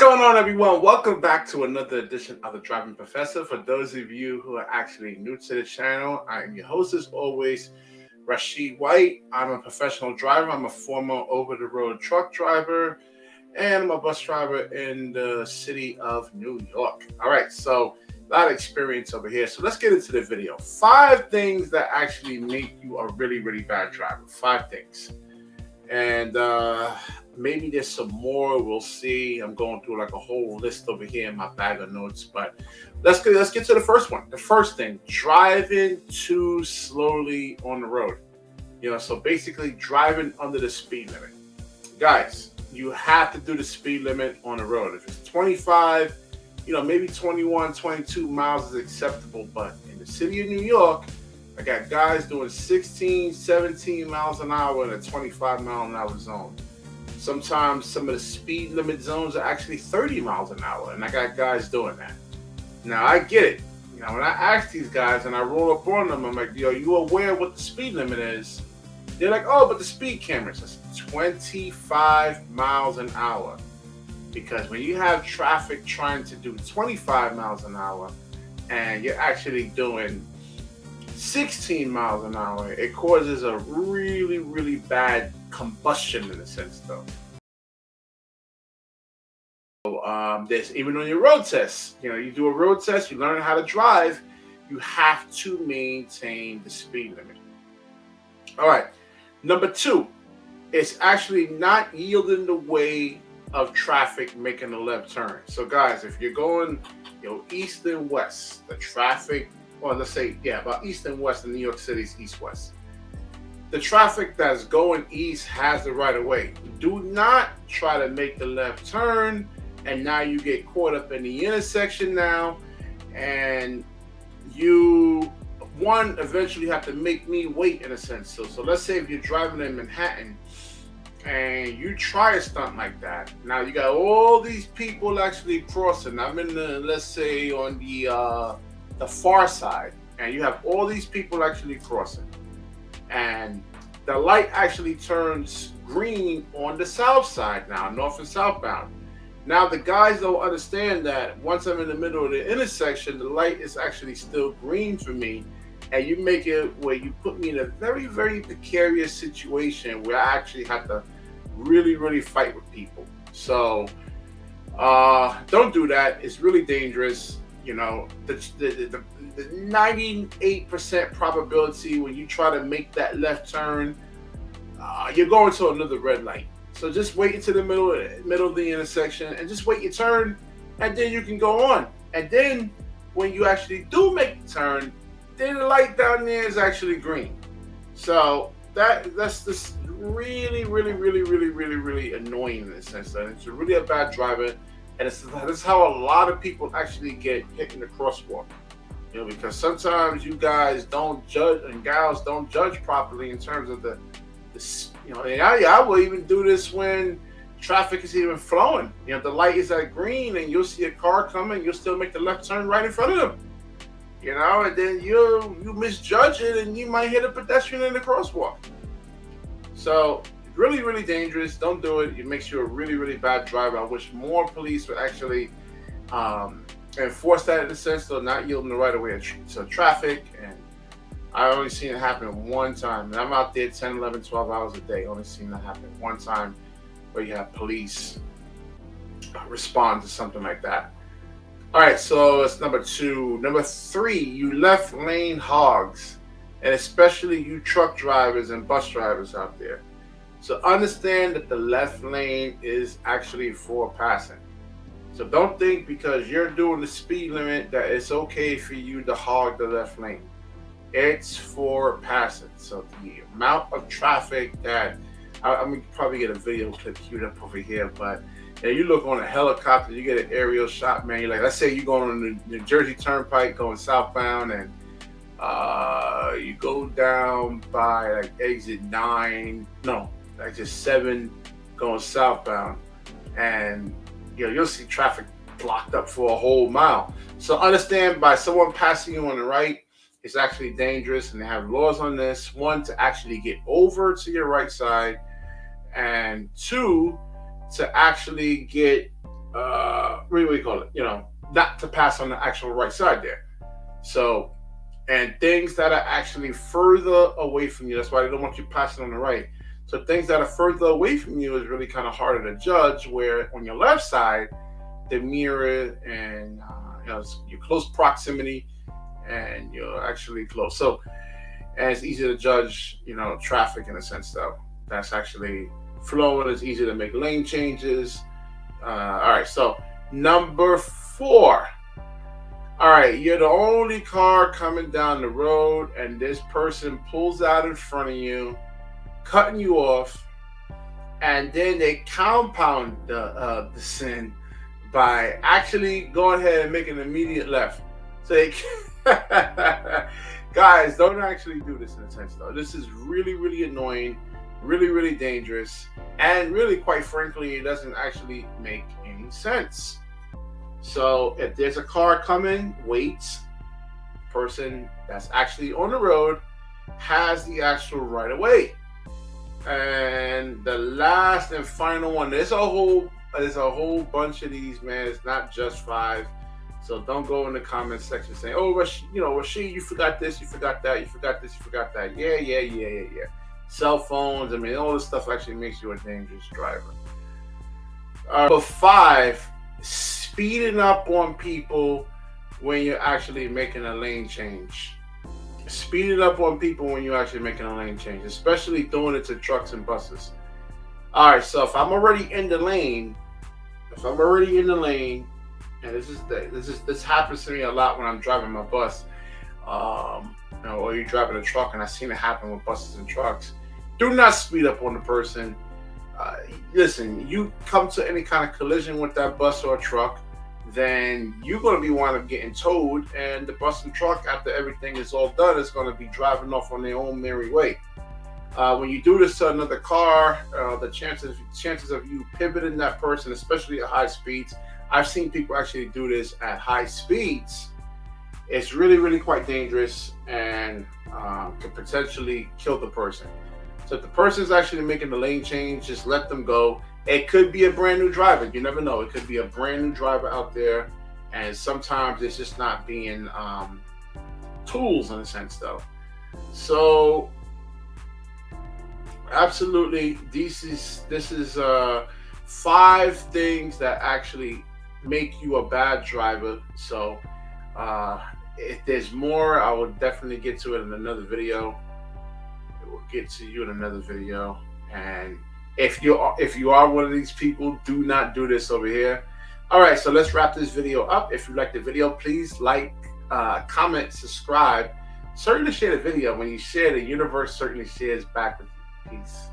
going on, everyone? Welcome back to another edition of the Driving Professor. For those of you who are actually new to the channel, I am your host as always, Rashid White. I'm a professional driver. I'm a former over-the-road truck driver, and I'm a bus driver in the city of New York. All right, so a lot of experience over here. So let's get into the video. 5 things that actually make you a really, really bad driver. 5 things. And maybe there's some more. We'll see. I'm going through like a whole list over here in my bag of notes, but let's get to the first one. The first thing: driving too slowly on the road. So basically driving under the speed limit. Guys, you have to do the speed limit on the road. If it's 25, maybe 21, 22 miles is acceptable, but in the city of New York, I got guys doing 16, 17 miles an hour in a 25 mile an hour zone. Sometimes some of the speed limit zones are actually 30 miles an hour, and I got guys doing that. Now, I get it. When I ask these guys and I roll up on them, I'm like, you aware of what the speed limit is? They're like, oh, but the speed camera says 25 miles an hour. Because when you have traffic trying to do 25 miles an hour and you're actually doing 16 miles an hour, it causes a really, really bad combustion in a sense, though. So, there's even on your road test, you do a road test, you learn how to drive, you have to maintain the speed limit. All right. Number 2, it's actually not yielding the way of traffic making a left turn. So, guys, if you're going, east and west, the traffic, or let's say, about east and west in New York City's east-west. The traffic that's going east has the right of way. Do not try to make the left turn, and now you get caught up in the intersection now, and you, eventually have to make me wait in a sense. So let's say if you're driving in Manhattan, and you try a stunt like that, now you got all these people actually crossing. I'm in let's say on the far side, and you have all these people actually crossing, and the light actually turns green on the south side now, north and southbound. Now the guys don't understand that once I'm in the middle of the intersection, the light is actually still green for me, and you make it where you put me in a very, very precarious situation where I actually have to really, really fight with people. So don't do that. It's really dangerous. The 98% probability when you try to make that left turn, you're going to another red light. So just wait until the middle of the intersection and just wait your turn, and then you can go on. And then when you actually do make the turn, then the light down there is actually green. So that's just really, really, really, really, really, really annoying in a sense that it's really a bad driver. And that's how a lot of people actually get hit in the crosswalk. Because sometimes you guys don't judge and gals don't judge properly in terms of the and I will even do this when traffic is even flowing. The light is at green and you'll see a car coming, you'll still make the left turn right in front of them. And then you misjudge it and you might hit a pedestrian in the crosswalk. So really, really dangerous. Don't do it. It makes you a really, really bad driver. I wish more police would actually enforce that in a sense, though, not yielding the right of way to traffic. And I only seen it happen one time. And I'm out there 10, 11, 12 hours a day. Only seen that happen one time where you have police respond to something like that. All right, so that's number 2. Number 3, you left lane hogs, and especially you truck drivers and bus drivers out there. So understand that the left lane is actually for passing. So don't think because you're doing the speed limit that it's okay for you to hog the left lane. It's for passing. So the amount of traffic that, I'm going to probably get a video clip queued up over here, but you look on a helicopter, you get an aerial shot, man. You're like, let's say you're going on the New Jersey Turnpike going southbound, and you go down by like exit 7 going southbound, and you'll see traffic blocked up for a whole mile. So understand, by someone passing you on the right, it's actually dangerous, and they have laws on this. 1, to actually get over to your right side, and 2, to actually get what do we call it? Not to pass on the actual right side there. So, and things that are actually further away from you. That's why they don't want you passing on the right. So things that are further away from you is really kind of harder to judge. Where on your left side, the mirror and your close proximity, and you're actually close. So, and it's easy to judge, traffic in a sense though. That's actually flowing. It's easy to make lane changes. All right, so number 4. All right, you're the only car coming down the road, and this person pulls out in front of you, cutting you off, and then they compound the sin by actually going ahead and making an immediate left. So they guys, don't actually do this in a sense though. This is really, really annoying, really, really dangerous, and really, quite frankly, it doesn't actually make any sense. So if there's a car coming, wait. The person that's actually on the road has the actual right of way. And the last and final one, there's a whole bunch of these, man. It's not just 5. So don't go in the comment section saying, "Oh, Rashid, you forgot this, you forgot that, you forgot this, you forgot that." Yeah. Cell phones, all this stuff actually makes you a dangerous driver. Number 5, speeding up on people when you're actually making a lane change. Speeding up on people when you're actually making a lane change, especially doing it to trucks and buses. All right, so if I'm already in the lane, and this happens to me a lot when I'm driving my bus, or you're driving a truck, and I've seen it happen with buses and trucks. Do not speed up on the person. Listen, you come to any kind of collision with that bus or truck, then you're going to be wind up getting towed, and the bus and truck, after everything is all done, is going to be driving off on their own merry way. When you do this to another car, the chances of you pivoting that person, especially at high speeds, I've seen people actually do this at high speeds. It's really, really quite dangerous, and could potentially kill the person. So if the person's actually making the lane change, just let them go. It could be a brand new driver. You never know. It could be a brand new driver out there, and sometimes it's just not being tools in a sense, though. So absolutely, this is 5 things that actually make you a bad driver. So if there's more, I will definitely get to it in another video. We'll get to you in another video. And if you are one of these people, do not do this over here. All right, so let's wrap this video up. If you like the video, please like, comment, subscribe. Certainly share the video. When you share, the universe certainly shares back with you. Peace.